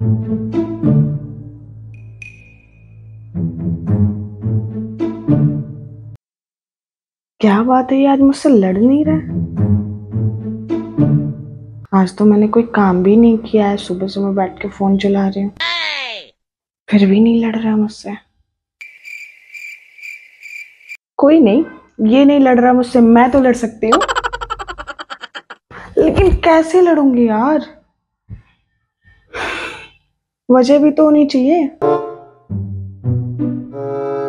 क्या बात है, ये आज मुझसे लड़ नहीं रहा। आज तो मैंने कोई काम भी नहीं किया है, सुबह से मैं बैठ के फोन चला रही हूँ, फिर भी नहीं लड़ रहा मुझसे। कोई नहीं, ये नहीं लड़ रहा मुझसे, मैं तो लड़ सकती हूँ। लेकिन कैसे लड़ूंगी यार, वजह भी तो होनी चाहिए।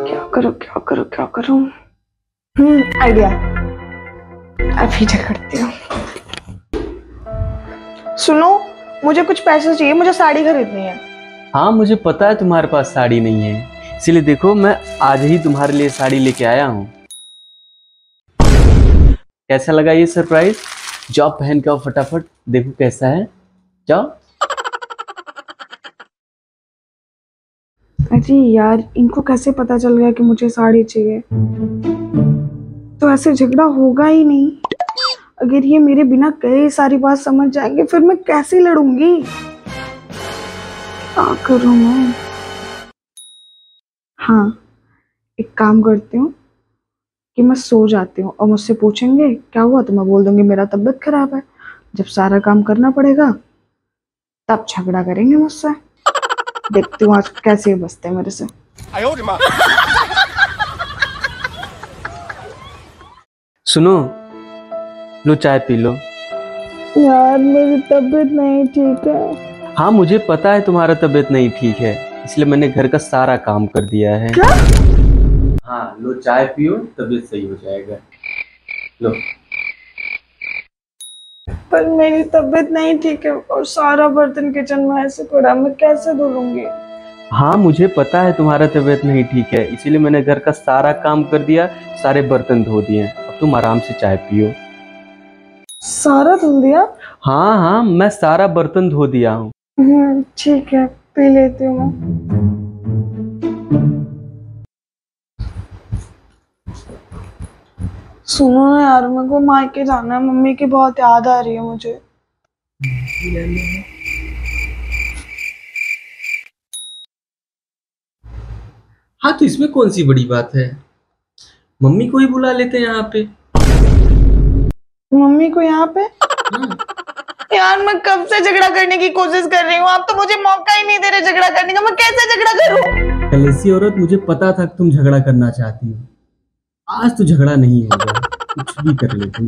क्या करूं क्या करूं क्या करूं। आइडिया, अभी झगड़ती हूँ। सुनो, मुझे कुछ पैसे चाहिए, मुझे साड़ी खरीदनी है। हाँ मुझे पता है तुम्हारे पास साड़ी नहीं है, इसलिए देखो मैं आज ही तुम्हारे लिए साड़ी लेके आया हूँ। कैसा लगा ये सरप्राइज? जाओ पहन के आओ फटाफट, देखो कैसा है, जाओ। अरे यार, इनको कैसे पता चल गया कि मुझे साड़ी चाहिए? तो ऐसे झगड़ा होगा ही नहीं। अगर ये मेरे बिना कहे सारी बात समझ जाएंगे, फिर मैं कैसे लड़ूंगी? क्या करूं मैं? हाँ, एक काम करती हूँ कि मैं सो जाती हूँ और मुझसे पूछेंगे क्या हुआ तो मैं बोल दूंगी मेरा तबीयत खराब है। जब सारा काम करना पड़ेगा तब झगड़ा करेंगे मुझसे। देखती हूँ आज कैसे बचते हैं मेरे से। सुनो, लो चाय पी लो। यार मेरी तबीयत नहीं ठीक है। हाँ मुझे पता है तुम्हारा तबीयत नहीं ठीक है, इसलिए मैंने घर का सारा काम कर दिया है। क्या? हाँ लो चाय पियो, तबीयत सही हो जाएगा। लो। पर मेरी तबीयत नहीं ठीक है और सारा बर्तन किचन में ऐसे पड़ा, मैं कैसे धुलूंगी? हाँ मुझे पता है तुम्हारा तबीयत नहीं ठीक है, इसीलिए मैंने घर का सारा काम कर दिया, सारे बर्तन धो दिए। अब तुम आराम से चाय पियो। सारा धुल दिया? हाँ हाँ मैं सारा बर्तन धो दिया हूँ। ठीक है, पी लेती हूँ मैं। सुनो ना यार, मेरे को मायके जाना है, मम्मी की बहुत याद आ रही है मुझे। हाँ तो इसमें कौन सी बड़ी बात है, मम्मी को ही बुला लेते हैं यहाँ पे। मम्मी को यहाँ पे? यार मैं कब से झगड़ा करने की कोशिश कर रही हूँ, आप तो मुझे मौका ही नहीं दे रहे झगड़ा करने का। मैं कैसे झगड़ा करूँ? कलेसी औरत, मुझे पता था कि तुम झगड़ा करना चाहती हो, आज तो झगड़ा नहीं होगा, कुछ भी कर ले तुम।